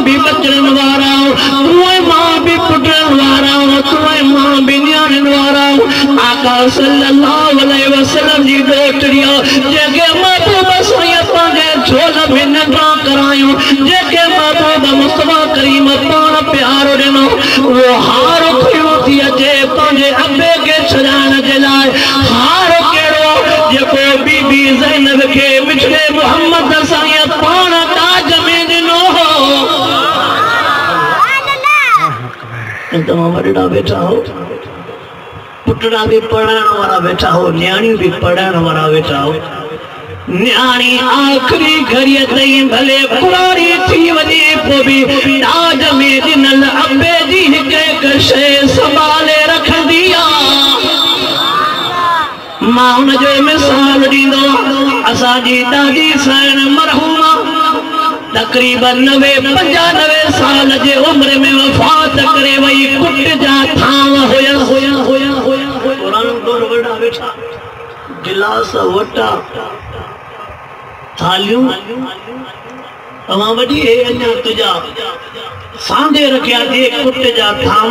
भी बचन वारा तू मां भी पुटन वारा तू मां भी न्याणन वारा आका सल्लल्लाहु अलैहि वसल्लम जी डोटरिया जेके महबूब साईं पांजे झोल में नंढा करायो जेके महबूब मुस्तफा करीम पान प्यारो दिनो वो हार खयो थी अचे पांजे अबे के छड़ाण जे लाए हार केड़ो जेको बीबी ज़ैनब के बिछड़े मोहम्मद साईं पान ताज में दिनो तमाम वॾा बैठा हो पुटड़ा भी पढ़ण वाला बैठा हो न्याणी भी पढ़ण वाला बैठा हो न्याणी आखिरी घड़ीअ ताईं भले पुराणी थी वञे पोइ बि ताज में ॾिनल अबे जी हिक हिक शइ संभाले रखंदी आहे मां हुनजो मिसाल ॾींदो असांजी ॾाढी साइण मरहूमा तकरीबन 95 साल जे उम्र में वफ़ात करे वई कुट जा थाव हुया पुराणो दौर वॾा वेठा गिलास वटा थालियूं तव्हां वॾी हे अञा तुंहिंजा सांधे रखिया थी कुट जा थाव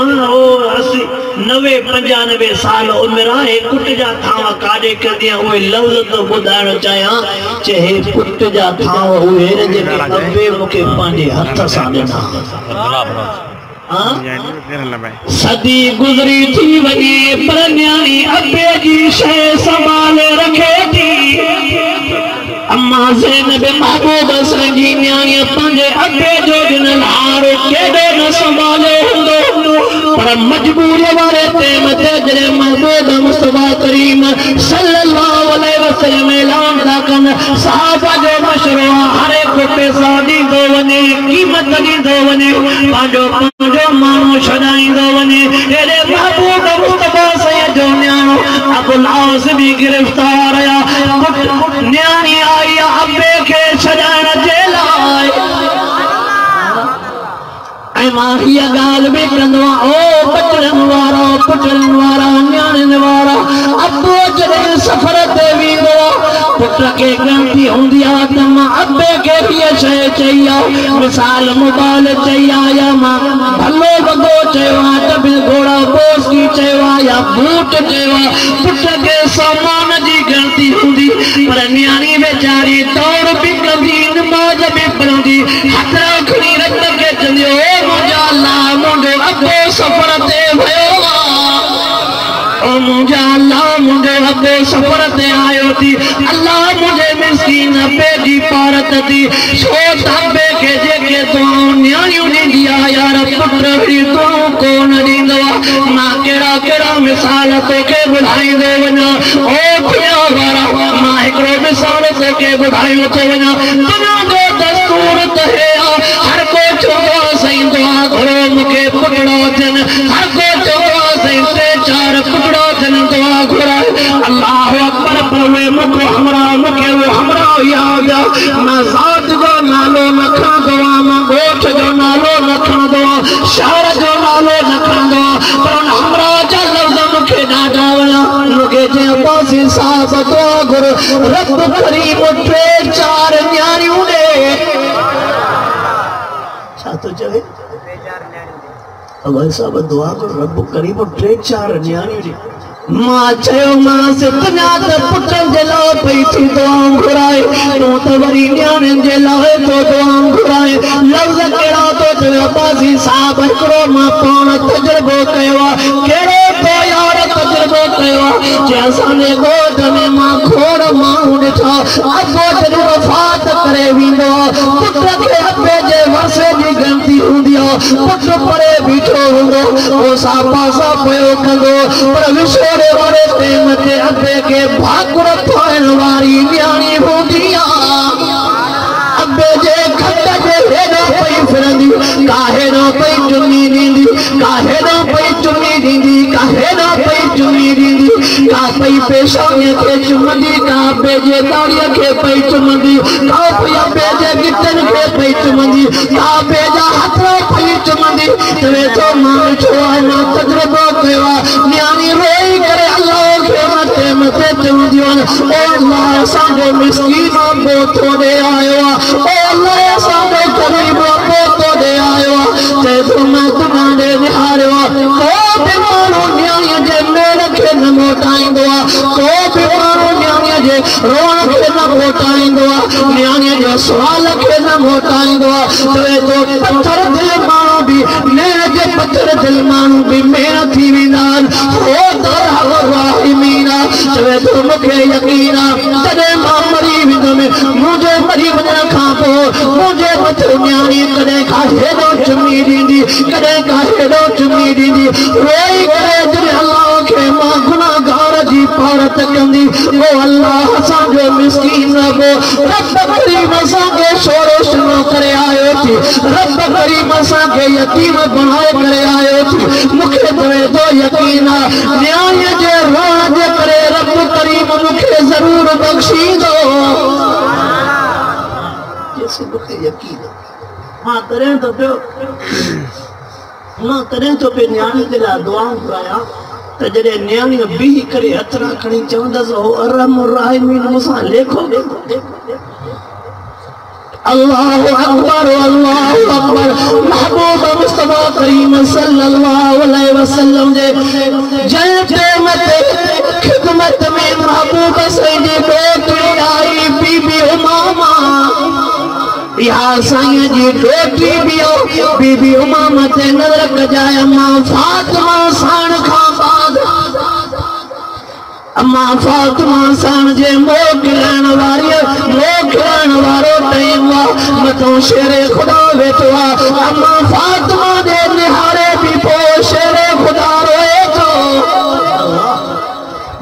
90-95 साल उम्र आहे कुट जा थाव काॾे कॾहिं उहे लफ़्ज़ तो ॿुधाइण चाहियां चए कुट जा थाव उहे जेके अबे मूंखे पंहिंजे हथ सां ॾिना सदी गुज़री थी वञे पर न्याणी अबे जी शइ संभाले रखे थी अम्मा ज़ैनब महबूब साईं जी न्याणी पंहिंजे अबे जो ॾिनल हार केॾो न संभाले हूंदो पर मजबूरी वारे टाइम ते जॾहिं महबूब मुस्तफा करीम सल्लल्लाहु अलैहि वसल्लम ऐलान था कनि सहाबा जो मशवरो हर हिकु पैसा ॾींदो वञे क़ीमत ॾींदो वञे पंहिंजो माण्हू छॾाईंदो वञे हेॾे महबूब मुस्तफा साईं जो न्याणो अबुल आस भी गिरफ्तार आया न्याणी आई अबे के छॾाइण जे लाइ ऐं मां हीअ ॻाल्हि बि कंदो आहियां ओ पुटनि वारा न्याणियुनि वारा अबो जॾहिं सफ़र ते वेंदो पुट खे ग़लती हूंदी आहे त मां अबे खे हीअ शइ चई आहे मिसाल मोबाइल चई आहे या मां भलो वॻो चयो आहे त घोड़ा बोसकी चयो आहे या बूट चयो आहे पुट खे सामान जी ग़लती हूंदी पर न्याणी वेचारी दौड़ बि कंदी नमाज़ बि पढ़ंदी हथ खणी रत खे चवंदी ओ मुंहिंजा अल्लाह मुंहिंजो अबो सफ़र ते वियो आहे मुंहिंजा अल्लाह मुंहिंजो अबो सफ़र ते आयो थी अल्लाह मुंहिंजे मिस्कीन अबे जी पारत थी छो त अबे खे जेके दुआऊं न्याणियूं ॾींदी आहे यार पुट बि दुआऊं कोन ॾींदो आहे मां कहिड़ा मिसाल तोखे ॿुधाईंदो वञा ओ दुनिया वारा मां हिकिड़ो मिसाल तोखे ॿुधायो थो वञा दुनिया जो दस्तूर त हे आहे हर को चवंदो आहे साईं दुआ घुरो मूंखे पुटड़ो थियनि हर को चवंदो आहे साईं 3-4 पुटड़ो थियनि दुआ घुराए अल्लाह अकबर पवे मूंखे वो हमरा यादि आहे मां ज़ात जो नालो न खणंदो आहियां मां ॻोठ जो नालो न खणंदो आहियां शहर जो नालो न खणंदो आहियां पर उन हमरा जा लफ़्ज़ मूंखे ॾाढा वणिया मूंखे चयो पासे साहब दुआ घुर रब करीम 3-4 न्याणियूं ॾे छा थो चवे भाई साहब दुआ घुर रब करीम 3-4 न्याणियूं ॾे मां चयो मांसि तुंहिंजा त पुटनि जे लाइ पई थी दुआऊं घुराए तूं त वरी न्याणियुनि जे लाइ तो दुआऊं घुराए लफ़्ज़ कहिड़ा थो चवे पासी साहब हिकिड़ो मां पाण तजुर्बो कयो आहे कहिड़ो तो यार तजुर्बो कयो आहे जे असांजे ॻोठ में मां खोड़ माण्हू ॾिठा अॻो जॾहिं वफ़ात करे वेंदो आहे पुट खे अबे जे वरसे जी ग़लती हूंदी आहे पुट परे बीठो हूंदो उहो साफा पियो कंदो पर विछोड़े वारे टाइम ते अबे खे भाकुर पाइण वारी न्याणी हूंदी आहे अबे जे खट जे हेॾो पई फिरंदी काहे न पई चुनी ॾींदी काहे न पई चुनी ॾींदी काहे न पई चुनी ॾींदी का पई पेशानीअ खे चुमंदी का अबे जे दाढ़ीअ खे पई चुमंदी का पई अबे जे गिटनि खे पई चुमंदी का अबे जा हथ पई चुमंदी तवे तो मां छो मां तजुर्बो कयो आहे न्याणी रोई करे अल्लाह खे मथे चवंदियूं आहिनि ओ अल्लाह असांजो मिस्कीन अबो तोॾे आयो आहे ओ अल्लाह असांजो ग़रीब अबो तोॾे आयो रोण खे न मोटाईंदो न्याणे जो सवाल खे न मोटाईंदो चवे तो पत्थर दिल माण्हू बि मेर जे पत्थर दिल माण्हू बि मेर थी वेंदा हो राहिमीन चवे तो मूंखे यकीन तॾहिं मां मरी वेंदुमि मुंहिंजे मरी वञण खां पोइ मुंहिंजे मथे न्याणी कॾहिं का हेॾो चुमी ॾींदी कॾहिं का हेॾो चुमी ॾींदी रोई करे जॾहिं अलाह खे मां गुनाहगार जी पारत कंदी ओ अलाह असांजो मिस्कीन रबो रब करीम असांखे शोरो शुरू करे आयो थी रब करीम असांखे यतीम बणाए करे आयो थी मूंखे चवे थो यकीन न्याणीअ जे रोअण जे करे रब करीम मूंखे ज़रूर बख़्शींदो जैसे मूंखे यकीन मां तॾहिं तो पे न्याणी जे लाइ दुआऊं घुरायां त जॾहिं न्याणी बीह करे हथरा खणी चवंदसि हो अरहम राहिमीन मूंसां लेखो अल्लाहु अकबर महबूब मुस्तफा करीम सल्लल्लाहु अलैहि वसल्लम जे जंहिं प्रेम ते खिदमत में महबूब सईदी डोकरी आई बीबी उमामा या साईं जी डोकरी बियो बीबी उमामा ते नज़र कजाए अम्मा फातिमा साण खां बाद अम्मा फातिमा साण जे मोकिलण वारो टाइम मथों शेरे खुदा वेठो अम्मा फातिमा जे निहारे भी पोइ शेरे खुदा रोए थो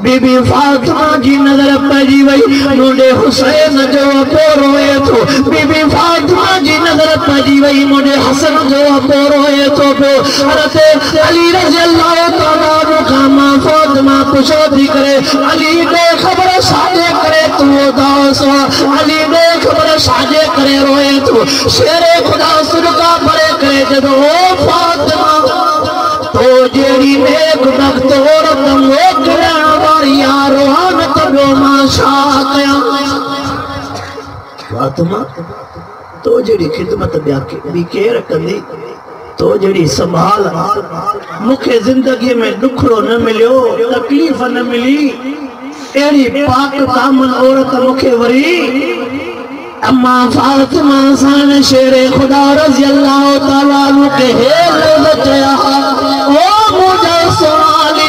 बीबी फातिमा जी नजर पइजी वई मुंहिंजे हुसैन जो पो रोए थो बीबी फातिमा जी नजर पइजी वई मुंहिंजे हसन जो पो रोए थो पियो हज़रत अली रज़ी अल्लाह तआला अन्हु खां मां फातिमा पुछो थी करे अली ॾे ख़बर छाजे करे तूं उदास अली ॾे ख़बर छाजे करे रोए थो शेरे खुदा सुरका भरे करे जदो ओ फातिमा तो जेड़ी नेक वक्त औरत मोकिलण वारी रोहान तबो मां छा कयां फातिमा तो जेड़ी खिदमत ॿी केर कंदी तो जेड़ी संभाल मूंखे जिंदगी में दुखड़ो न मिलियो तकलीफ़ न मिली अहिड़ी पाक दामन औरत मूंखे वरी अम्मा फातिमा साण शेरे खुदा रज़ी अल्लाह तआला अन्हु के हे चया ओ मुझे सोनाली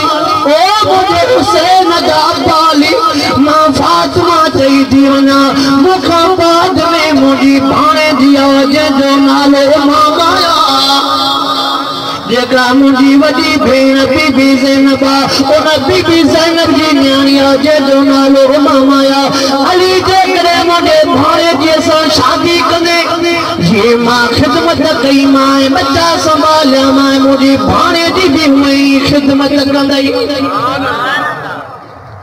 ओ मुझे हुसैन जा बाली मां फातिमा चई थी वञा मूंखां बाद में मुंहिंजी भाणे जी जंहिंजो नालो उमामा जेका मुंहिंजी वॾी भेण बीबी ज़ैनब उन बीबी ज़ैनब जी न्याणी जंहिंजो नालो उमामा अली जे करे मुंहिंजे भाणे जी सां शादी कंदे ये मां खिदमत कई मां बच्चा संभालिया मां मुंहिंजी भाणे जी भी हुई खिदमत कंदई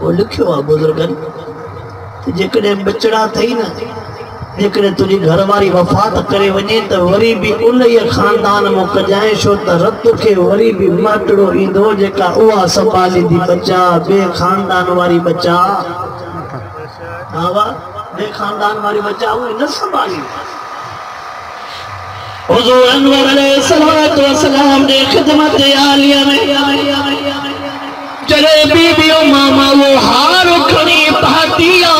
वो लिखियो आहे बुज़ुर्गनि त जेकॾहिं बचड़ा थई न जेकॾहिं तुंहिंजी घरवारी वफ़ात करे वञे त वरी बि उन खानदान मां कजाए छो त रत खे वरी बि माटड़ो ईंदो जेका उहा संभालींदी बच्चा ॿिए खानदान वारी बच्चा हा वाह ॿिए खानदान वारी बच्चा उहे न संभालींदी हुज़ूर अनवर अलैहिस्सलातु वस्सलाम जे खिदमत आलिया में जॾहिं बीबी उमामा वो हार खणी पातिया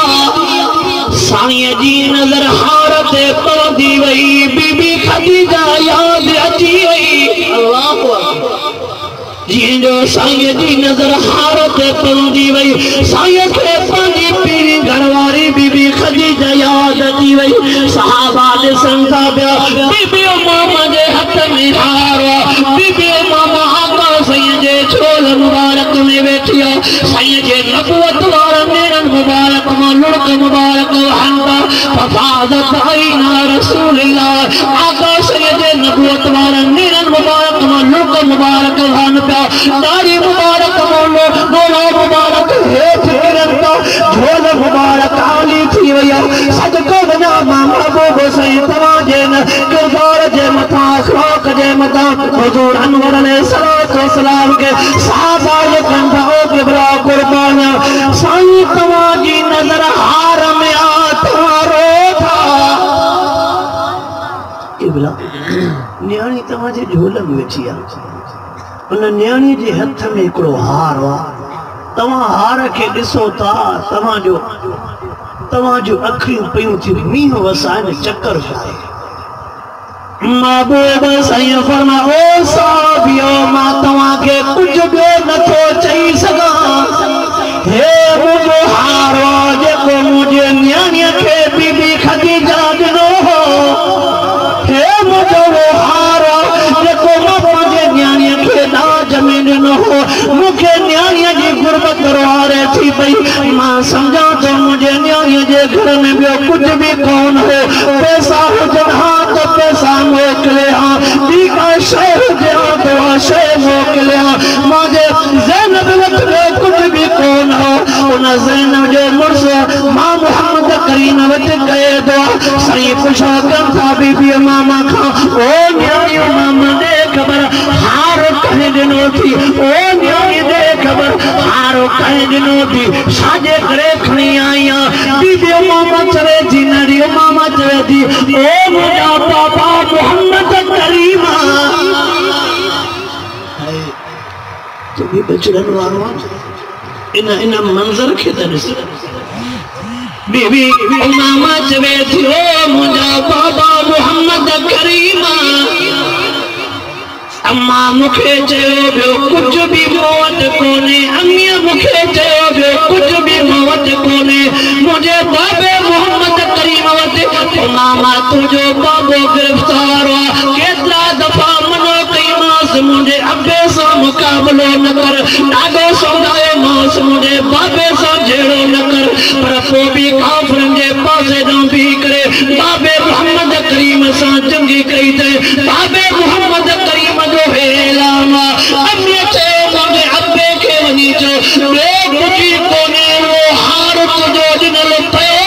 साईं जी नज़र हार ते पवंदी वई बीबी खदीजा याद अची वई अल्लाहु अकबर जीअं जो साईं जी नज़र हार ते पवंदी वई साईं खे पंहिंजी पीरी घरवारी बीबी खदीजा याद अची वई सहाबा ॾिसनि था पिया बीबी उमामा जे हथ में हार बीबी उमामा आका साईं जे छोल मुबारक में वेठी साईं जे नबूवत वारनि नेरनि मुबारक मां लुड़क मुबारक हंदा फफादत आईना रसूलुल्लाह आका साईं जे नबूवत वारनि नेरनि मुबारक मां लुड़क मुबारक हन पिया दाढ़ी मुबारक मोलो गोला मुबारक हेठ गिरन था झोल मुबारक आली थी वई सदको वञा मां महबूब साईं तव्हां जे किरदार जे मथां अखलाक जे मथां हुज़ूर अनवर अलैहिस्सलातु वस्सलाम के सहाबा जे कंधा ओ किबरा कुर्बान साईं तव्हां जी नज़र हार में आ तव्हां रो था किबरा न्याणी तव्हां जे झोल में वेठी आहे उन न्याणी जे हथ में हिकिड़ो हार आहे तव्हां हार खे ॾिसो था तव्हां जो तवाजो अखियूं पयूं थी मींह वसाए चक्कर खाए महबूब सही फरमा ओ साबियो मां तवा के कुछ भी नथो चई सका हे मुझो हारो जेको मुझे न्याणीअ खे बीबी खदीजा ॾिनो हो हे मुझो वो हारो जेको मां पंहिंजे न्याणीअ खे दाज में ॾिनो हो मूंखे न्याणीअ जी गुरबत वारे थी पई मां सम्झां थो मुंहिंजे न्याणीअ जे घर में ॿियो कुझु बि कोन हो पैसा हुजनि हा त पैसा मोकिले हा ॿी का शइ हुजे हा त उहा शइ मोकिले हा मुंहिंजे ज़ैनब वटि ॿियो कुझु बि कोन हो उन ज़ैनब जो मुड़ुसु मां मोहम्मद करीम वटि कए थो साईं पुछो कनि था बीबी मामा खां ओ न्याणियो मामा ॾे ख़बर हार कंहिं ॾिनो थी ओ न्याणी ॾे ख़बर हार कंहिं ॾिनो थी छाजे करे खणी आई आहे बीबी मामा चवे थी नड़ियो मामा चवे थी ओ मुंहिंजा पापा मोहम्मद करीम तू भी बचड़न वारो इन मंजर के दरस बीबी मामा चवे थी ओ मुंहिंजा बाबा मोहम्मद करीम अम्मा मुखे चयो ॿियो कुझु बि मूं वटि कोन्हे अम्मीअ मुखे चयो ॿियो कुझु बि मूं वटि कोन्हे मुंहिंजे बाबे मोहम्मद करीम वटि मामा तुंहिंजो बाबो गिरफ़्तार आहे केतिरा दफ़ा मनो कईमांसि मुंहिंजे अबे सां मुक़ाबिलो न कर ॾाढो समझायोमांसि मुंहिंजे बाबे सां जहिड़ो न कर पर पोइ बि काफ़िरनि जे पासे ॾांहुं बीही करे बाबे मोहम्मद करीम सां चङी कई अथई बाबे मोहम्मद करीम जो ऐलान अम्मीअ चयो मुंहिंजे अबे खे वञी चयो ॿियो कुझु कोन्हे वो हार तुंहिंजो ॾिनल पियो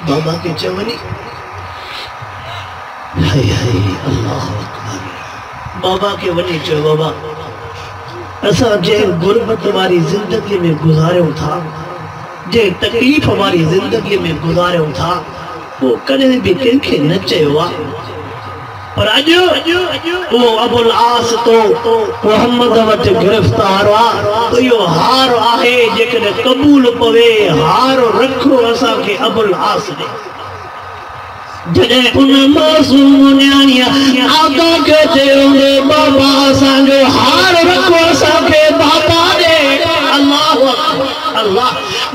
बाबा के चवनी हाय हाय अल्लाह अकबर बाबा के वनी चयो बाबा असां जे गुरबत वारी जिंदगी में गुज़ारियूं था जे तकलीफ़ वारी जिंदगी में गुज़ारियूं था वो कॾहिं बि कंहिंखे न चयो आहे पर अॼु वो अबुल आस तो मोहम्मद वटि गिरफ़्तार आहे इहो हार आहे जेकॾहिं क़बूल पवे हार रखो असांखे अबुल आस ॾे जॾहिं उन मासूम न्याणीअ आका खे चयो बाबा असांजो हार रखो असांखे बाबा ॾे अल्लाह अल्लाह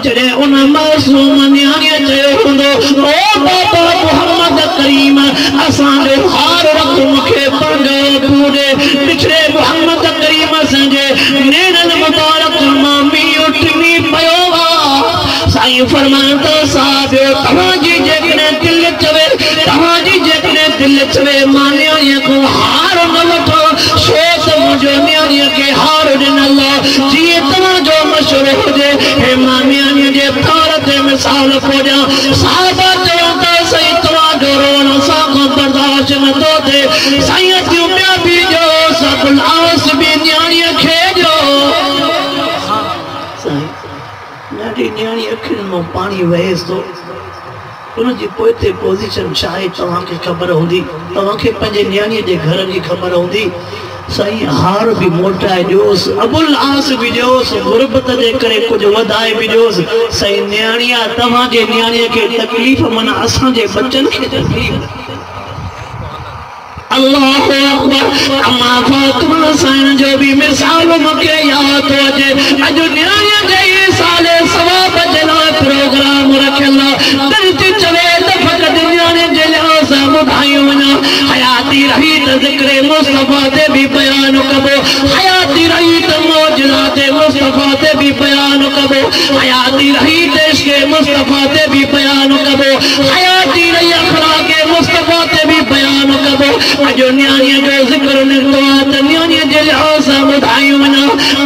जॾहिं उन मासूम न्याणीअ चयो हूंदो ओ बाबा मोहम्मद करीम असांजो हार रख मूंखे पंहिंजो पूरे पिछड़े मोहम्मद करीम असांजे नेणनि मुबारक मां मींहुं टिमी पियो आहे साईं फरमाइनि था साहिब तव्हांजी जेकॾहिं दिलि चवे तव्हांजी जेकॾहिं दिलि चवे मां न्याणीअ खां हार न वठो छो त मुंहिंजो न्याणीअ खे हार ॾिनल आहे जीअं तव्हांजो मशवरो हुजे हे मां न्याणीअ जे तौर ते मिसाल खोजां साहिबा चयो था साईं तव्हांजो रोअण असांखां बर्दाश्त नथो थिए साईं अचूं ॿिया बि ॾियो अबुल आस बि न्याणीअ खे ॾियो साईं ॾाढी न्याणी अखियुनि मां पाणी वहेसि थो उनजी पोइते पोज़ीशन छा आहे तव्हांखे ख़बर हूंदी तव्हांखे पंहिंजे न्याणीअ जे घर जी ख़बर हूंदी साईं हार बि मोटाए ॾियोसि अबुल आस बि ॾियोसि गुरबत जे करे कुझु वधाए बि ॾियोसि साईं न्याणीअ तव्हांजे न्याणीअ खे तकलीफ़ माना असांजे बचनि खे तकलीफ़ अल्लाह अकबर अम्मा फातिमा साईं जो भी मिसाल मूंखे यादि थो अचे अॼु न्याणीअ जे साले सवाब जे लाइ प्रोग्राम रखियल आहे दिलि चवे त फ़क़ति न्याणे जे लिहाज़ सां ॿुधायूं वञा हयाती रही त ज़िक्र मुस्तफ़ा ते बि बयान कबो हयाती रही त मौजज़ात मुस्तफ़ा ते बि बयान कबो हयाती रही त इश्क़ मुस्तफ़ा ते बि बयान कबो हयाती रही अखलाक़ मुस्तफ़ा ते बि बयान कबो अॼु न्याणीअ जो ज़िक्र निकितो आहे त न्याणीअ जे लिहाज़ सां ॿुधायूं वञा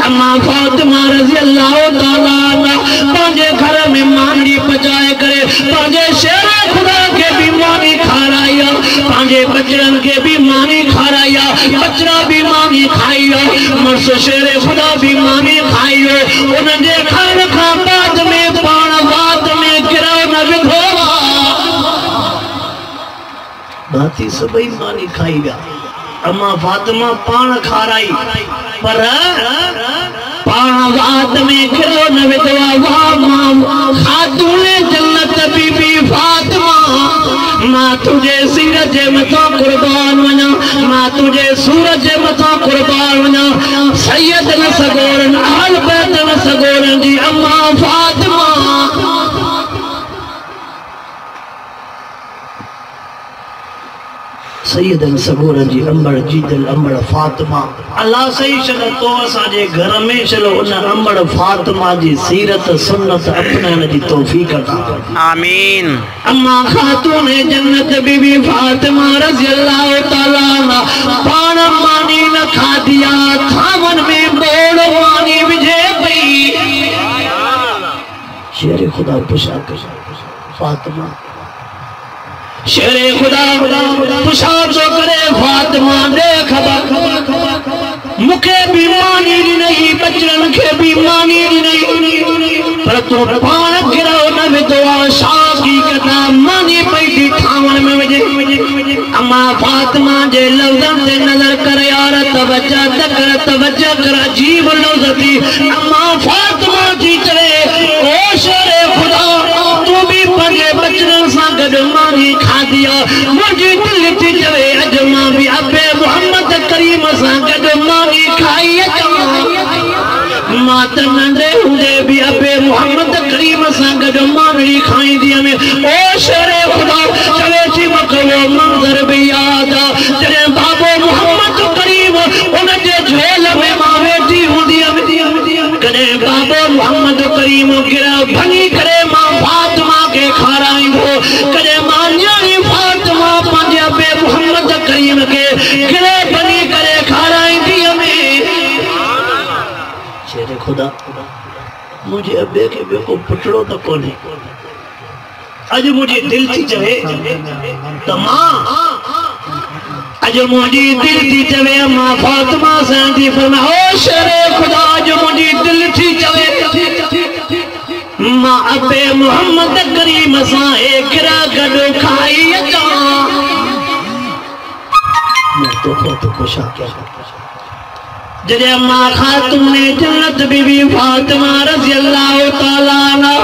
अम्मा फातिमा रज़ी अल्लाह ताला पंहिंजे घर में मानी पचाए करे पंहिंजे शेर ख़ुदा खे बि मानी खाराई आहे पंहिंजे बचड़नि खे बि मानी खाराई आहे बचड़ा बि मानी खाई आहे मुड़ुसु शेर ख़ुदा बि मानी खाई आहे उन्हनि जे खाइण खां बाद में पाण वात में गिरो न विधो बाती सभई मानी खाई विया अम्मा फातिमा पाण खाराई पर पावात में खिलो न विधवा वाह मां खातूने जन्नत बीबी फातिमा मां तुझे सीरज मथां कुर्बान वञा मां तुझे सूरज मथां कुर्बान वञा सैयद न सगोरन आल बैत न सगोरन जी अम्मा फातिमा सैयदन सगोरन जी अंबड़ जीदल अंबड़ फातिमा अल्लाह सही चलो तो असांजे घर में चलो उन अंबड़ फातिमा जी सीरत सुन्नत अपनाने जी तौफीक अता आमीन। अम्मा खातून जन्नत बीबी फातिमा रज़ी अल्लाह तआला अन्हा पान मानी न खादिया थावन में बोड़ मानी विझे पई शेर खुदा पुछा कर फातिमा शेरे खुदा पुछाब जो करे फातिमा देख मुखे भी मानी नहीं बचन के भी मानी नहीं पर तू पान गिरो न विधवा शाकी कथा मानी पई ठावन में वजे अम्मा फातिमा जे लफ्ज़न से नजर कर यार तवज्जो कर अजीब लफ्ज़ थी अम्मा फातिमा जी चले ओ शेरे खुदा तू भी पंजे बचन सा गड मानी खादिया मुझे दिल थी चवे अज मां भी अबे मोहम्मद करीम सा गड मानी खाई अचमा मां त नंढे हुंदे भी अबे मोहम्मद करीम सा गड मानी खाई दिया में ओ शेरे खुदा चवे थी मको मंजर भी याद जने बाबो मोहम्मद करीम उन जे झोल में मां वेठी हुंदी कने बाबो मोहम्मद करीम गिरा भनी करे मां फातिमा के खाराइंदो कने मां न्याणी फातिमा पंजे अबे मोहम्मद करीम के गिरे बनी करे खाराइंदी में शेरे खुदा मुझे अबे के बेको पुटड़ो तो कोने अज मुझे दिल थी चवे तमाम अज मुझी दिल थी चवे अम्मा फातिमा सांदी फरमा ओ शेरे खुदा अज मुझी दिल थी चवे मां अबे मोहम्मद करीम सा एकरा गडो खाई अचा मैं तो खुशा क्या जरे अम्मा खातून जन्नत बीबी फातिमा रज़ी अल्लाह तआला अन्हा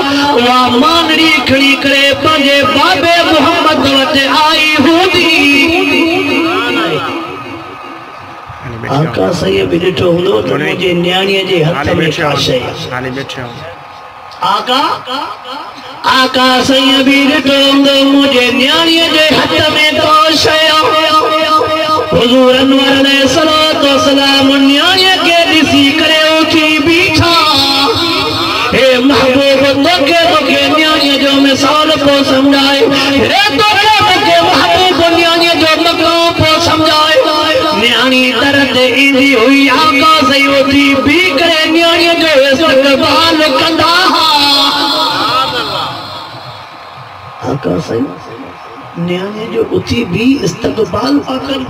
वा मानड़ी खड़ी करे पंजे बाबे मोहम्मद वटे आई हुदी आका सही भी ॾिठो हूंदो त मुंहिंजे न्याणीअ जे हथ में का शइ आका सही भी ॾिठो हूंदो मुंहिंजे न्याणीअ जे हथ में का शइ हुजूर अनवर अलैहिस्सलातु वस्सलाम न्याणीअ के ॾिसी करे उथी बीठा हे महबूब तोखे न्याणीअ जो मिसाल को समझाए हे तोखे महबूब न्याणीअ जो मक़ाम को समझाए न्याणी दर ते ईंदी हुई आका सही उथी बी करे न्याणीअ जो इस्तक़बाल कंदा आका सही न्याणीअ जो उथी बी इस्तक़बाल कर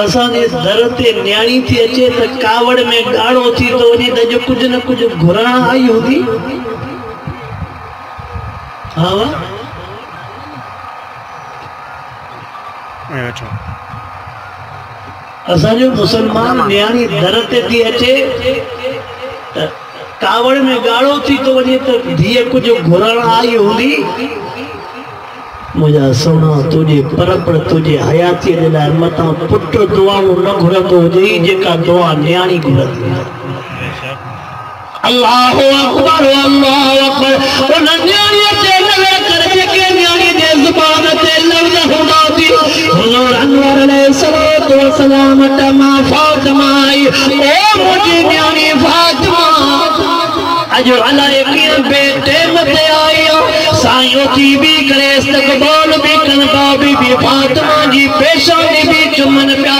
असांजे दर ते न्याणी थी अचे त कावड़ में गाढ़ो थी तो वञे त जो कुछ न कुछ घुरण आई हूंदी हाँ असांजो मुसलमान न्याणी दर ते थी अचे त कावड़ में गाढ़ो थी तो वञे त धीअ कुछ घुरण आई हूंदी मुझा सोना तुझे परपड़ तुझे हयाती दे लाइ मता पुत्र दुआऊं न घुरंदो हुजे जेका दुआ न्याणी घुरंदी अल्लाहु अकबर उन न्याणी ते नज़र कर जेके न्याणी जे ज़ुबान ते लफ्ज़ हूंदा थी हुजूर अनवर अलैहिस्सलातु वस्सलाम तमा फातिमा आई ओ मुझी न्याणी फातिमा अजो अलाए कीअं बेटे मथे आई साईं थी भी करे इस्तक़बाल भी कन बाबी भी फातिमा जी पेशानी भी चुमन पिया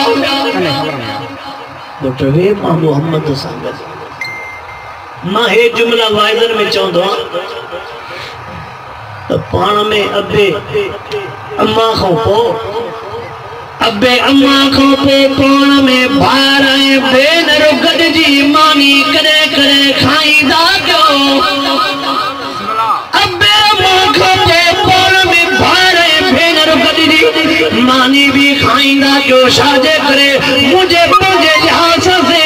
डॉक्टर वे मां मोहम्मद साहब मां हे जुमला वाइदन में चवंदो त पाण में अबे अम्मा खां पोइ अबे अम्मा खां पोइ पाण में भार ऐं भेनर गॾिजी मानी करे करे खाईंदा कयो अबे अम्मा खां पोइ पाण में भार ऐं भेनर गॾिजी मानी भी खाईंदा कयो छाजे करे मुंहिंजे पंहिंजे लिहाज़ से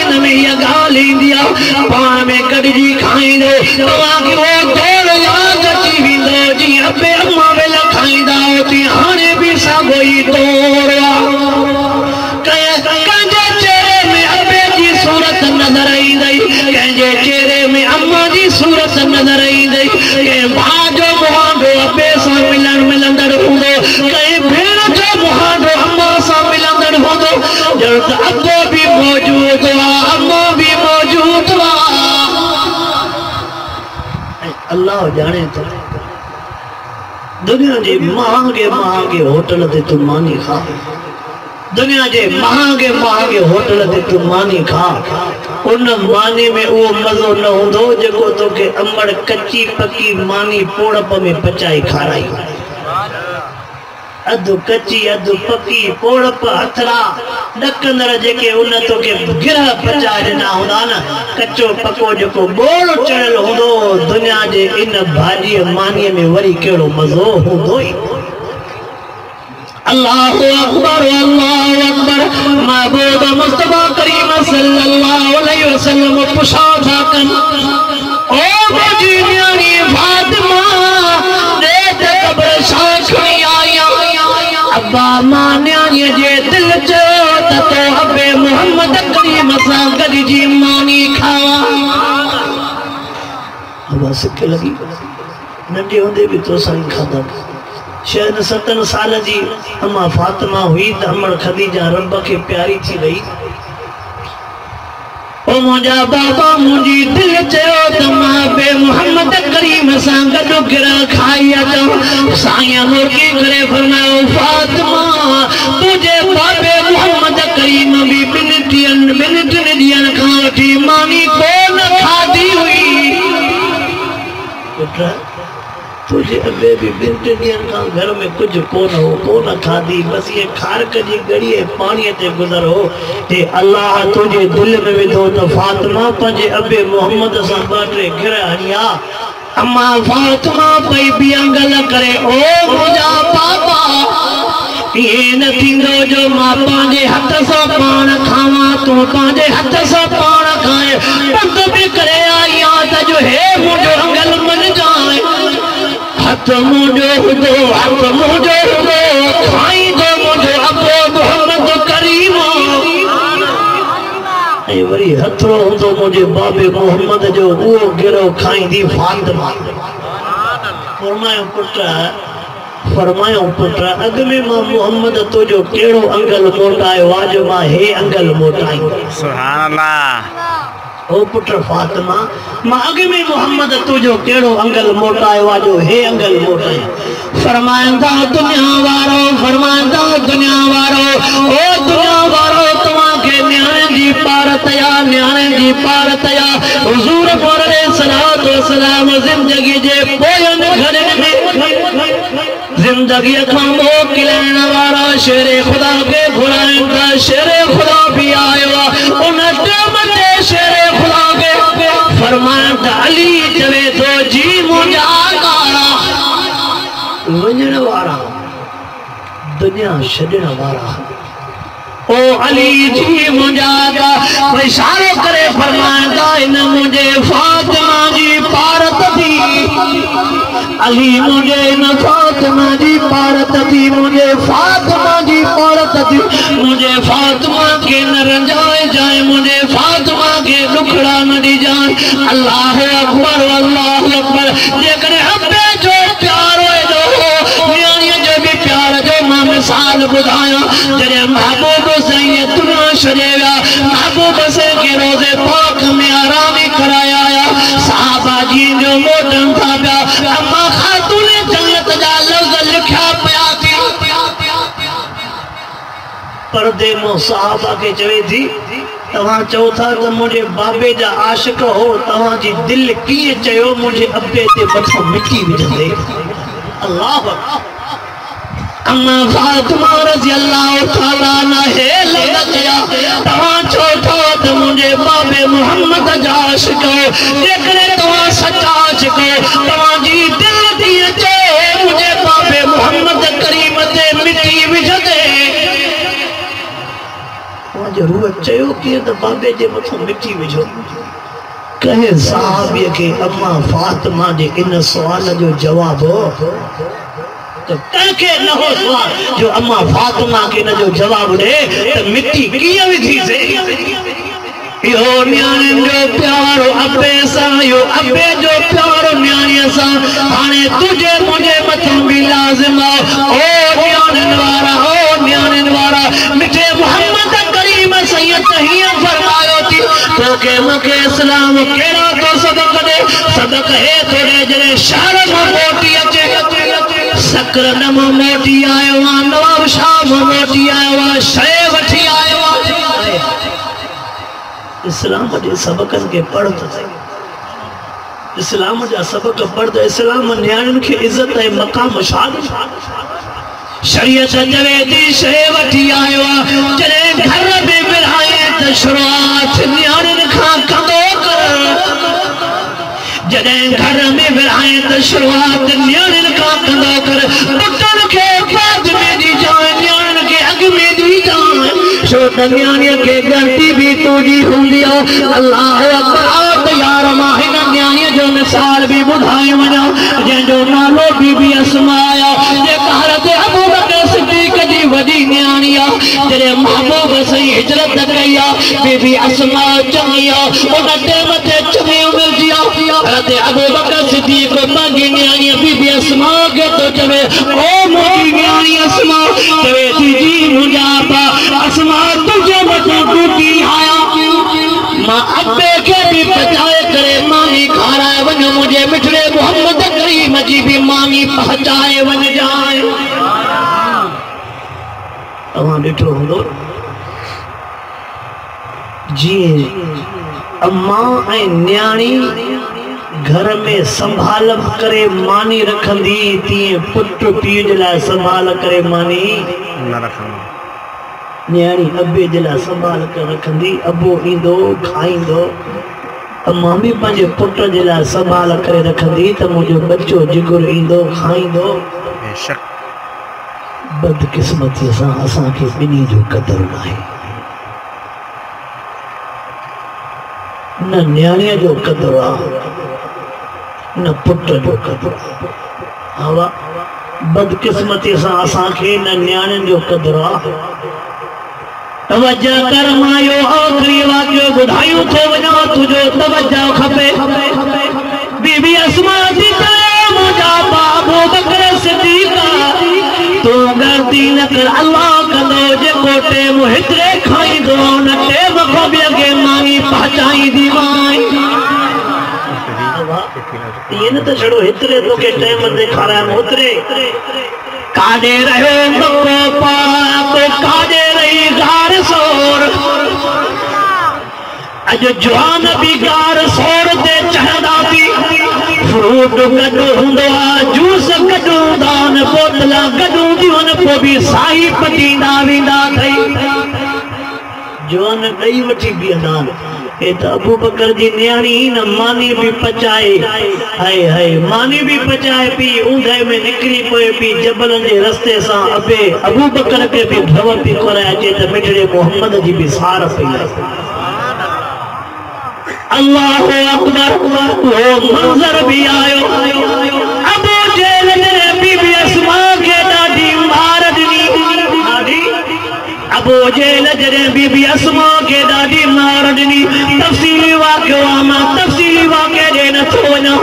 कड़जी खाईंदो तव्हांखे वो दौर याद अची वेंदो जी अबे अम्मा वेल खाईंदा हुती हाणे बि साॻियो ई दौर कंहिंजे चेहरे में अबे जी सूरत नज़र ईंदई कंहिंजे चेहरे में अम्मा जी सूरत नज़र ईंदई कंहिं भाउ जो मुहांडो अबे सां मिलंदड़ हूंदो कंहिं भेण जो मुहांडो अम्मा सां मिलंदड़ हूंदो ॼण त अबो बि मौजूद हुआ अम्मा भी मौजूद हुआ अल्लाह जाने तो दुनिया के महंगे होटल ते तू मानी खा दुनिया के महंगे होटल ते तू मानी खा उन मानी में वो मजो न होंदो जेको तोखे अमड़ कच्ची पक्की मानी पोड़प में पचाई खाराई अधु कच्ची अधु पक्की पोड़प हथरा डकंदड़ जेके उन तोखे गिरह पचाए ॾिना हूंदा न कच्चो पको जेको बोल चढ़ियल हूंदो दुनिया जे इन भाॼीअ मानीअ में वरी कहिड़ो मज़ो हूंदो ई अल्लाहु अकबर महबूब मुस्तफा करीम सल्लल्लाहु अलैहि वसल्लम पुछा था कन ओ मुंहिंजी न्याणी फातिमा दे ते क़ब्र साखणी आया अब्बा मां न्याणीअ जे दिल चयो त तो अबे मोहम्मद करीम सां गॾिजी मानी खावा अब्बा सिक लगी नंढे हूंदे बि तो सां खाधा 6-7 साल जी अम्मा फातिमा हुई त अमड़ खदीजा रब के प्यारी थी वई ओ मुंहिंजा बाबा मुंहिंजी दिल चयो त मां बे मोहम्मद करीम सां गॾु गिरह खाई अचां साईं मुर्गी करे फरमायो फातिमा तुंहिंजे बाबे मोहम्मद करीम भी ॿिनि टिनि ॾींहंनि खां वठी मानी कोन खाधी हुई पुट तुझे अबे भी ॿिनि टिनि ॾींहंनि खां घर में कुछ कोन खाधी बस ये खारक जी गड़ीअ पाणीअ ते गुज़र हो ते अल्लाह तुझे दिल में विधो त फातिमा पंहिंजे अबे मोहम्मद सां 2-3 गिरह हणिया अम्मा फातिमा पई बियंगल करे ओ मुंहिंजा पापा ये न थींदो जो मां पंहिंजे हथ सां पाण खावां तूं पंहिंजे हथ सां पाण खाए पंध बि करे आई आहे त जो हे मुंहिंजो अंगल मन जाए हथ मुंहिंजो हूंदो खाईंदो मुंहिंजो अबो मोहम्मद करीम ऐं वरी हथड़ो हूंदो मुंहिंजे बाबे मोहम्मद जो उहो गिरह खाईंदी फातिमा फरमायो पुट अॻ में मां मोहम्मद तुंहिंजो कहिड़ो अंगल मोटायो आहे जो मां हे अंगल मोटाईंदो सुभान अल्लाह ओ पुत्र फातिमा मां अॻ में मोहम्मद तुंहिंजो कहिड़ो अंगल मोटायो आहे जो हे अंगल मोटायो फरमाईंदा दुनिया वारो ओ दुनिया वारो तव्हांखे न्याणे जी पारत या हुज़ूर अलैहि सलाम ज़िंदगी जे पोयनि घरनि में जिंदगी खां मोकिलण वारा शेर खुदा के घुराइनि था शेर खुदा भी आयो उन टाइम ते शेर खुदा के फरमाइनि त अली चवे थो जी मुंहिंजा कारा वञण वारा दुनिया छॾण वारा ओ अली जी मुंहिंजा इशारो करे फरमाइनि इन मुंहिंजे फातिमा जी पारत थी अली मुझे न फातिमा जी पारत थी मुझे फातिमा जी पारत थी मुझे फातिमा के न रंजाए जाए मुझे फातिमा के दुखड़ा न दी जाए अल्लाह अकबर जेकर अबे जो प्यार होए जो न्याणी जो भी प्यार जो मां मिसाल बुधाया जरे महबूब सैयद तुना शरेवा महबूब से के रोजे पाक में आरामी कराया साहबा जी जो मोटन था अम्मा खातून जन्नत जा लफ्ज़ लिखा पिया थी पर्दे मो साहबा के चवे थी तव्हां चओ था त मुंहिंजे बाबे जा आशिक हो तव्हांजी दिल कीअं चयो मुंहिंजे अबे ते मथो मिटी विझंदे अल्लाह अम्मा फातिमा रज़ी अल्लाह ताला अन्हा हे लॻिया तव्हां चओ था त मुंहिंजे बाबे मोहम्मद जा आशिक जेकॾहिं तव्हां सचा आशिक तव्हांजी दिल थी अचे मुंहिंजे बाबे मोहम्मद करीम ते मिटी विझंदे रूह चयो कीअं त बाबे जे मथो मिटी विझो कहे साहब के अम्मा फातिमा जे इन सवाल जो जवाब तो कंहिंखे न हो सवाल जो अम्मा फातिमा के न जो जवाब दे तो मिट्टी कीअं विधी से यो न्याणियुनि जो प्यारो अबे सां यो अबे जो प्यारो न्याणीअ सां हाणे तुझे मुझे मथां भी लाज़िम ओ न्याणियुनि वारा ओ न्याणियुनि वारा मिठे मोहम्मद करीम सैयद हीअं फरमायो थी तोखे मूंखे इस्लाम कहिड़ा तो सबक दे सबक हे थोरे जॾहिं शहर मां मोटी अचे सकरन मां मोटी आयो आहे नवाब शाह मां मोटी आयो आहे शइ वठी आयो आहे इस्लाम जे सबकनि खे पढ़ त सही इस्लाम जा सबक पढ़ त इस्लाम न्याणियुनि खे इज़त ऐं मक़ाम शाद शरीयत चवे थी शइ वठी आयो आहे जॾहिं घर में विरहाए त शुरूआत न्याणियुनि खां कंदो कर जॾहिं घर में विरहाए त शुरूआत न्याणियुनि खां कंदो कर पुटनि खे बाद में ॾिजांइ न्याणियुनि खे अॻु में ॾिजांइ छो त न्याणीअ खे ग़लती भी तुंहिंजी हूंदी आहे अल्लाह अकबर यार मां हिन न्याणीअ जो मिसाल भी ॿुधाए वञा जंहिंजो नालो बीबी अस्मा आहे जेका हज़रत अबू बकर सिद्दीक़ जी वॾी न्याणी आहे जॾहिं महबूब साईं हिजरत कई आहे बीबी अस्मा चङी आहे उन टाइम ते चङी उमिरि जी आहे हज़रत अबू बकर सिद्दीक़ पंहिंजी न्याणी बीबी अस्मा खे थो चवे ओ मुंहिंजी न्याणी अस्मा चवे थी जी मुंहिंजा पा अस्मा तुझे मथां टूटी आया मां अबे खे भी बचाए करे मानी खाराए वञ मुझे मिठड़े मोहम्मद करीम जी भी मानी पहुचाए वञ जाए तव्हां ॾिठो हूंदो जीअं अम्मा ऐं न्याणी घर में संभाल करे मानी रखंदी तीअं पुट पीउ जे लाइ संभाल करे मानी न रखंदी न्याणी अबे जे लाइ संभाल करे रखंदी अबो ईंदो खाईंदो अम्मा भी पंहिंजे पुट जे लाइ संभाल करे रखंदी त मुंहिंजो बच्चो जिगुर ईंदो खाईंदो बदकिस्मतीअ सां असांखे ॿिन्ही जो क़दुरु न आहे न न्याणीअ जो क़दुरु आहे न पुट जो क़दुरु आहे बदकिस्मतीअ सां असांखे न न्याणियुनि जो क़दुरु आहे तवज्जो कर मायो आखिरी वाक़ियो ॿुधायूं थो वञा तुंहिंजो तवज्जो खपे बीबी अस्मा थी चए मुंहिंजा अबू बकर सिद्दीक़ तूं ग़लती न कर अल्लाह कंदो जेको टेम हेतिरे खाईंदो न टेम खां बि अॻे मानी पहुचाईंदी माई इएं न त छड़ो हेतिरे तोखे टेम ते खारायां होतिरे काॾे रहियो पाप काॾे रही गार सोर अॼु जवान भी गार सोर ते चढ़ंदा थी फ्रूट कॾो हूंदो आहे जूस कॾो दान बोतलां कॾो थियूं पोइ बि साई पटींदा वेंदा अथई जवान ॾेई वठी बीहंदा हे त अबू बकर जी न्याणी न मानी भी पचाए हाय हाय मानी भी पचाए पी ऊंधे में निकरी पए पी जबलन जे रस्ते सां अबे अबू बकर के भी भव पी कराए अचे त मिठड़े मोहम्मद जी भी सार पई अल्लाह अकबर वो मंजर भी आयो अबू जेल ने बीबी अस्मा के ॾाढी मार ॾिनी अबू जेल जॾहिं बीबी अस्मा के ॾाढी मार ॾिनी तफ़सीली वाक़ियो मां तफ़सीली वाक़िए ॾे नथो वञा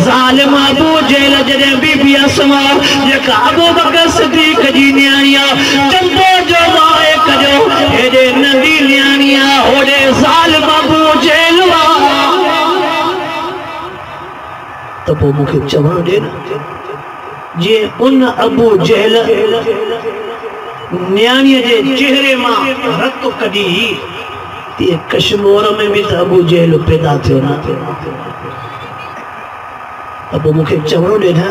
ज़ालिम अबू जेल जॾहिं बीबी अस्मा जेका अबू बकर सिद्दीक़ जी न्याणी आहे चंबो जो वाए कजो हेॾे नंढी न्याणी आहे होॾे ज़ालिम अबू जेल त पोइ मूंखे चवणु ॾे न जीअं उन अबू जहल न्याणीअ जे चेहरे मां रत कढी तीअं कश्मीर में भी त अबू जहल पैदा थियो न त पोइ मूंखे चवणो ॾे न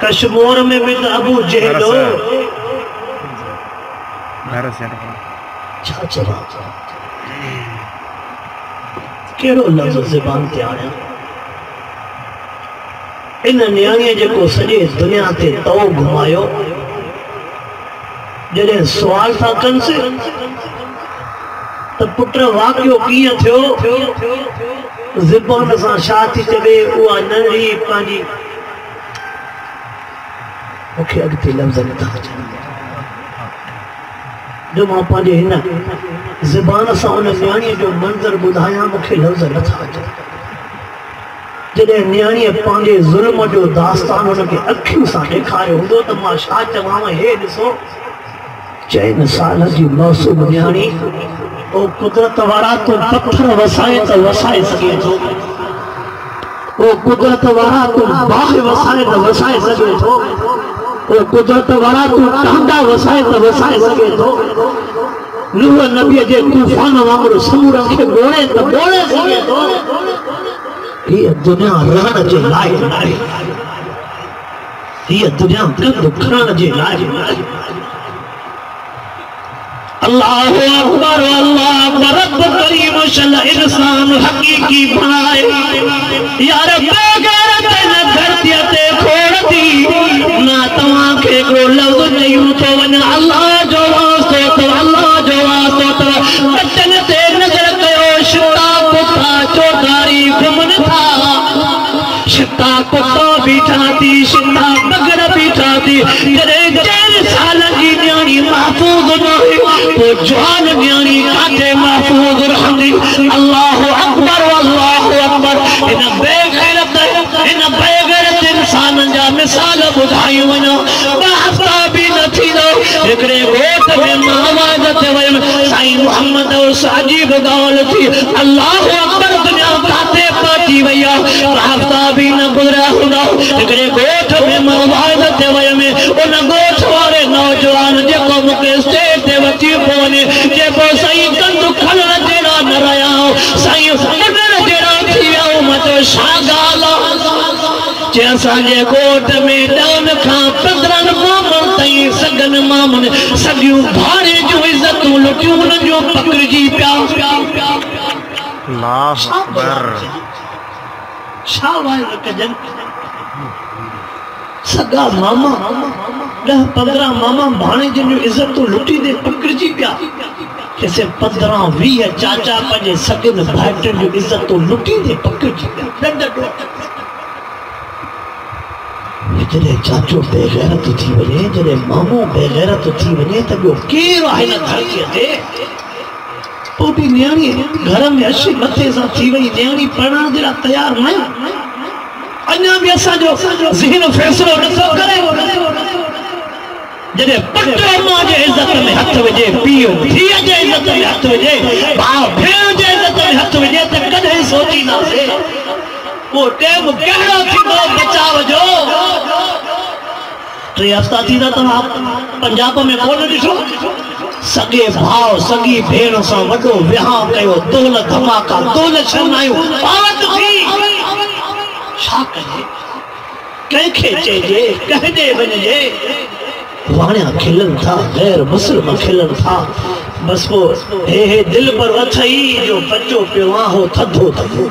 कश्मीर में भी त अबू जहल छा चवां कहिड़ो लफ़्ज़ ज़बान ते आणियां इन न्याणीअ जेको सॼे दुनिया ते तो घुमायो जॾहिं सुवाल था कनि त पुट वाक़ियो कीअं थियो ज़बान सां छा थी चवे उहा नंढी पंहिंजी मूंखे अॻिते लफ़्ज़ नथा अचनि जो मां पंहिंजे हिन ज़बान सां उन न्याणीअ जो मंज़र ॿुधायां मूंखे लफ़्ज़ नथा अचनि जॾहिं न्याणीअ पंहिंजे ज़ुल्म जो दास्तान हुनखे अखियुनि सां ॾेखारियो हूंदो त मां छा चवांव हे ॾिसो 4 साल जी मासूम न्याणी ओ कुदरत वारा तूं पत्थर वसाए त वसाए सघे थो ओ कुदरत वारा तूं बाहि वसाए त वसाए सघे थो ओ कुदरत वारा तूं टांगा वसाए त वसाए सघे थो नूह नबीअ जे तूफान वांगुरु समूरनि खे ॿोड़े त ॿोड़े सघे थो हीअ दुनिया रहण जे लाइ नाहे हीअ दुनिया गंद खणण जे लाइ नाहे अल्लाहु अकबर रब करीम शन इंसान हकीकी बनाए यार बेगैरत न धरती ते खोड़ती ना तव्हां खे को लफ़्ज़ चयूं तो वञ अल्लाह जो वास्तो तो अल्लाह जो वास्तो तो कटन ते नज़र कयो शिता पुता चौधारी घुमन था शिता पुता बीठा थी शिता बगर बीठा थी जॾहिं 4 साल जी न्याणी महफूज़ न तो जवान न्याणी काटे महफूज़ रहंदी अल्लाहु अकबर इन बेगैरत इंसान जा मिसाल ॿुधायूं वञो 2 हफ़्ता बि न थींदो हिकिड़े ॻोठ में मां आवाज़ ते वयमि साईं मोहम्मद अजीब ॻाल्हि थी अल्लाहु अकबर दुनिया काथे पहुची वई आहे 2 हफ़्ता बि न गुज़रिया हूंदा हिकिड़े ॻोठ में मां आवाज़ ते वयमि उन ॻोठ वारे नौजवान जेको मूंखे स्टेज ते वठी पियो वञे जेको साईं कंद खणण जहिड़ा न रहिया साईं ॿुधण जहिड़ा थी विया मां चयो छा ॻाल्हि जे असांजे ॻोठ में 10 खां 15 मामन ताईं सगन मामन सॼियूं भाड़े जूं इज़तूं लुटियूं उन्हनि जो पकड़जी पिया अल्लाह अकबर छा वाइदो कजन सगा मामा 10-15 मामा भाणे जूं इज़तूं लुटी दे पकड़जी पिया कैसे 15-20 चाचा पंहिंजे सगन भाइटनि जूं इज़तूं लुटी दे पकड़जी पिया जॾहिं चाचो बेगैरत थी वञे जॾहिं मामो बेगैरत थी वञे त ॿियो केरु आहे हिन धरतीअ ते पोइ बि न्याणी घर में अशी मथे सां थी वई न्याणी पढ़ण जे लाइ तयार न आहे अञा बि असांजो ज़हन फ़ैसिलो नथो करे जॾहिं पुट मां जे इज़त में हथ विझे पीउ धीअ जे इज़त में हथ विझे भाउ भेण जे इज़त में हथ विझे त कॾहिं सोचींदासीं वो टेम कहिड़ो थींदो बचाव जो 3 हफ़्ता थींदा तव्हां पंजाब में कोन ॾिठो सॻे भाउ सॻी भेण सां वॾो विहांउ कयो दोल धमाका दोल शरनायूं पावत थी छा कजे कंहिंखे चइजे कहजे वञिजे वाणिया खिलनि था गैर मुस्लिम खिलनि था बस पोइ हे दिल पर अथई जो बचो पियो आहे हो थधो थधो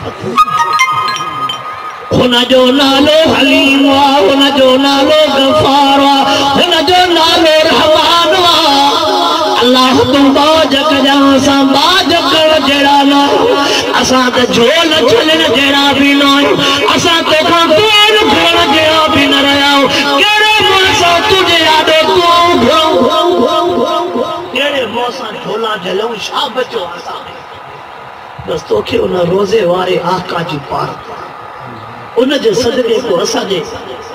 हुनजो नालो हलीम आहे हुनजो नालो गफ़ार आहे हुनजो नालो रहमान आहे अल्लाह तूं बाज कजां असां बाज करण जहिड़ा न असां त झोल छलण जहिड़ा बि न आहियूं असां तोखां दूर घुरण जहिड़ा बि न रहिया आहियूं कहिड़े मुंहं सां तुंहिंजे आॾो तूं घुरूं कहिड़े मुंहं सां झोला झलूं छा बचो असां बसि तोखे उन रोज़े वारे आका जी पार उन जे सदके को असांजे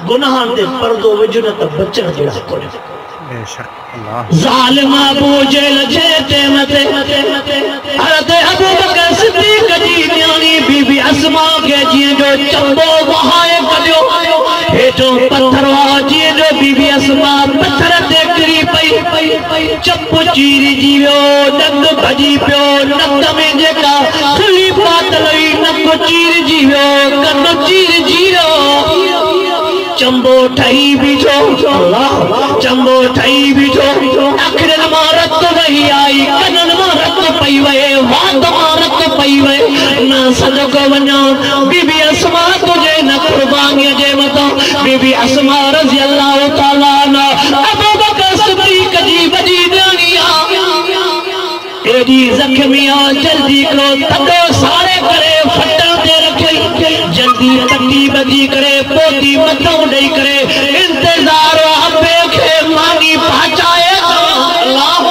गुनाहनि ते पर्दो विझण त बचण जहिड़ा कोन्हे ज़ालिम अबू जेल जे टेम ते हज़रत अबू बकर सिद्दीक़ जी न्याणी बीबी अस्मा खे जीअं जो चंबो वहाए कढियो हेठों पत्थर हुआ जीअं जो बीबी अस्मा पत्थर ते किरी पई चंबो चीरिजी वियो नक भॼी पियो नक में जेका खुली पातल हुई नक चीरिजी वियो कन चीरिजी वियो चंबो ठही बीठो चंबो ठही बीठो अखियुनि मां रत वही आई कननि मां रत पई वहे वात मां रत पई वहे न सदको वञो बीबी अस्मा तुझे न कुर्बानीअ जे मथां बीबी अस्मा रज़ी अल्लाह ताला अन्हा अबू बकर सिद्दीक़ जी वॾी न्याणी आहे एॾी ज़ख़्मी आहे जल्दी करो तॾो साड़े करे फटण ते जल्दी तटी बजी करे पोती मथों ॾेई करे इंतजार अबे खे मानी पहुचाए। अल्लाह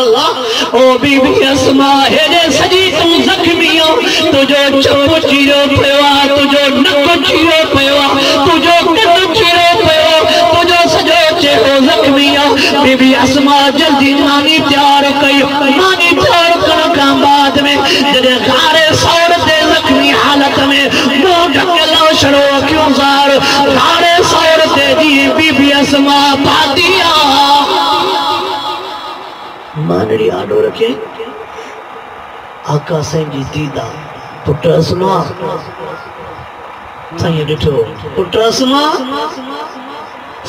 अल्लाह ओ बीबी अस्मा हेॾे सॼी तूं ज़ख़्मी हो, तुंहिंजो चप चीरो पियो आहे, तुंहिंजो नक चीरो पियो आहे, तुंहिंजो कन चीरो पियो, तुंहिंजो सॼो चेहरो ज़ख़्मी आहे। बीबी अस्मा जल्दी मानी तैयार कई। मानी तैयार करण खां बाद में जॾहिं गारे सौर ते ज़ख़्मी हालत में मुंहुं ढकियल छड़ो अखियूं ज़ार गारे सौर ते जी बीबी अस्मा पाती आहे। मानड़ी आडो रखे आका साईं जी दीदा पुट अस्मा साईं ॾिठो पुट अस्मा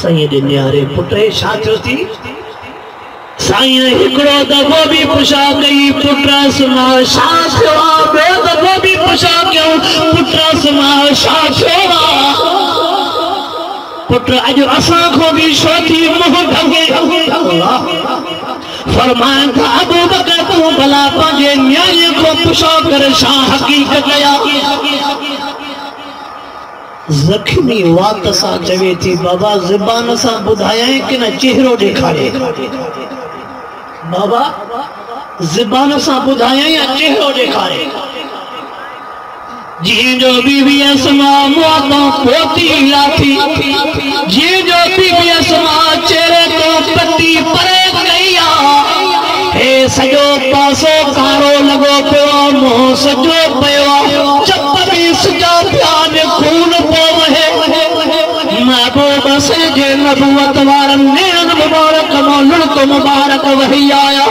साईं ॾे न्यारे पुट छा थियो थी साईं हिकिड़ो दफ़ो बि पुछा कई पुट अस्मा छा थियो आहे, ॿियो दफ़ो बि पुछा कयूं पुट अस्मा छा थियो आहे। पुट अॼु असां खां बि छो थी मुंहुं ढके। फरमाइनि था अबू बकर तूं भला पंहिंजे न्याणीअ खां पुछो कर छा हक़ीक़त आहे। ज़ख़्मी वात सां चवे थी बाबा ज़बान सां ॿुधायई कि न चेहरो ॾेखारे। बाबा ज़बान सां ॿुधायई या चेहरो ॾेखारे। जी जो बीबी अस्मा मुंहुं तां पोती लाथी, जी जो बीबी अस्मा चेहरे तो पटी परे कई आहे। हे सॼो पासो कारो लॻो पियो, मुंहुं सॼो पियो आहे, चप बि सॼा पिया ने खून पियो वहे। महबूब से जे नबूवत वारन नेरन मुबारक मौलुक मुबारक वही आया।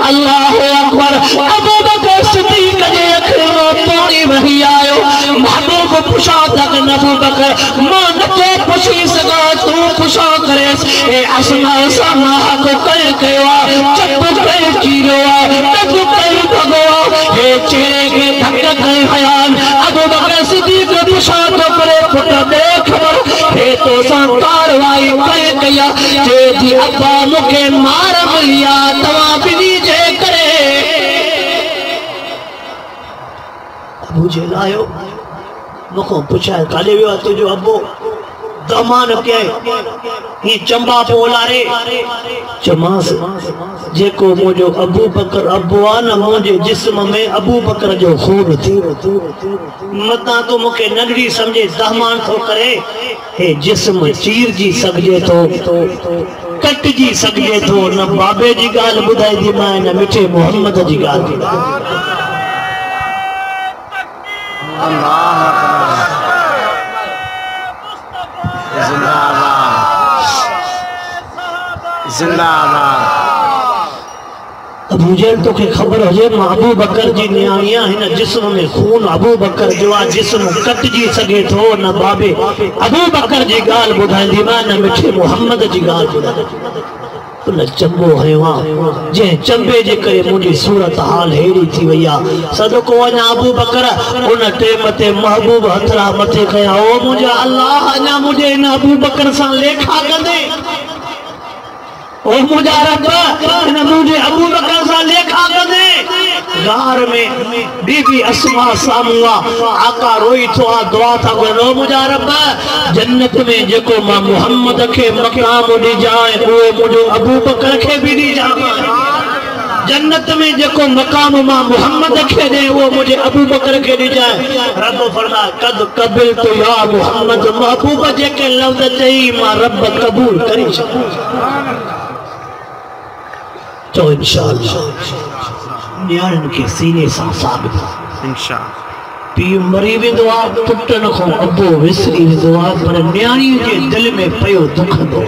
अल्लाह अकबर। अबू बकर सिद्दीक़ जे अखियुनि मां पाणी वही आयो। महबूब पुछा तक नबू बकर मां नथो पुछी सघां, तूं पुछा करेस। ए अस्मा सां मां हक़ कयो आहे, चप कयो चीरो आहे, टक कयो भॻो आहे, हे चेहरे खे धक कयो हयान। अबू बकर सिद्दीक़ पुछा थो करे पुट ॾे ख़बर हे तो सां कारवाई कई आहे। जे जी अब्बा मूंखे मार मिली आहे तव्हां ॿिन्ही जे करे। अबू जे लायो मूंखां पुछाए काॾे वियो आहे तुंहिंजो अबो दमान कयई ही चंबा पोलारे चमास जेको मुंहिंजो अबू बकर अबू आहे न मुंहिंजे जिस्म में अबू बकर जो खून थी मतां तो मूंखे नंढड़ी सम्झे दहमान थो करे। हे जिस्म चीर जी सघिजे थो, कटजी सघिजे थो। न बाबे जी ॻाल्हि ॿुधाईंदी मां न मिठे मोहम्मद जी ॻाल्हि अबू जहल तोखे ख़बर हुजे मां अबू बकर जी न्याणी आहियां। हिन जिस्म में खून अबू बकर जो आहे, जिस्म कटजी सघे थो। न बाबे अबू बकर जी ॻाल्हि ॿुधाईंदी मां न मिठे मोहम्मद जी ॻाल्हि ॿुधाईंदी। उन चंबो हयो आहे जंहिं चंबे जे करे मुंहिंजी सूरत हाल हेड़ी थी वई आहे। सदको अञा अबू बकर उन टेम ते महबूब हथरा मथे कया। ओ मुंहिंजा अल्लाह अञा मुंहिंजे हिन अबू बकर सां लेखा कंदे। ओ मुंहिंजा रब हिन मुंहिंजे अबू बकर सां लेखा कंदे। गार में बीबी अस्मा साम्हूं आहे, आका रोई थो आहे, दुआ था कनि। ओ मुंहिंजा रब जन्नत में जेको मां मुहम्मद खे मक़ाम ॾिजां उहो मुंहिंजो अबू बकर खे बि ॾिजां। जन्नत में जेको मक़ाम मां मुहम्मद खे ॾे उहो मुंहिंजे अबू बकर खे ॾिजां। रब फरमाए कद कबिल तो या मुहम्मद। महबूब जेके लफ़्ज़ चई मां रब क़बूल करे छॾियो। तो इंशाअल्लाह न्याणियुनि खे सीने सां साबित इंशाअल्लाह। पीउ मरी वेंदो आहे, पुटनि खां अबो विसरी वेंदो आहे, पर न्याणीअ जे दिल में पियो दुखंदो।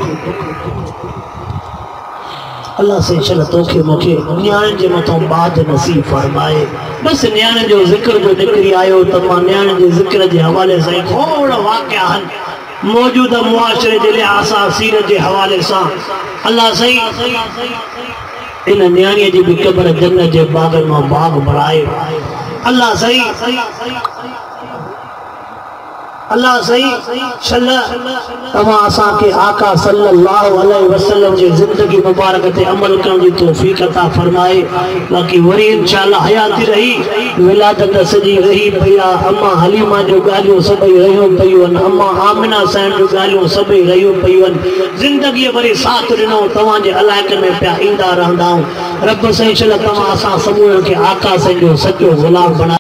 अल्लाह से चल तोखे मूंखे न्याणियुनि जे मथां बाद नसीब फरमाए। बसि न्याणियुनि जो ज़िक्र जो निकिरी आयो त मां न्याणियुनि जे ज़िक्र जे हवाले सां खोड़ वाक़िया आहिनि मौजूदा मुआशरे जे लिहाज़ सां, सीरत जे हवाले सां। अल्लाह सही इन न्याणीअ जी बि क़ब्र जन्नत जे बाग़नि मां बाग़ बणाए। अल्लाह सही अल्लाह सही शल्ला तमा असा के आका सल्लल्लाहु अलैहि वसल्लम जी जिंदगी मुबारक ते अमल करण जी तौफीक अता फरमाए। बाकी वरी इंशाअल्लाह हयाती रही विलादत सजी रही भैया अम्मा हलीमा जो गालियों सभई रहियो पयुन अम्मा आमिना सैन जो गालियों सभई रहियो पयुन जिंदगी वरी साथ दिनो तवा जे इलाके में पिया ईंदा रहंदा रब सही शल्ला तमा असा समूह के आका से जो सचो गुलाम बना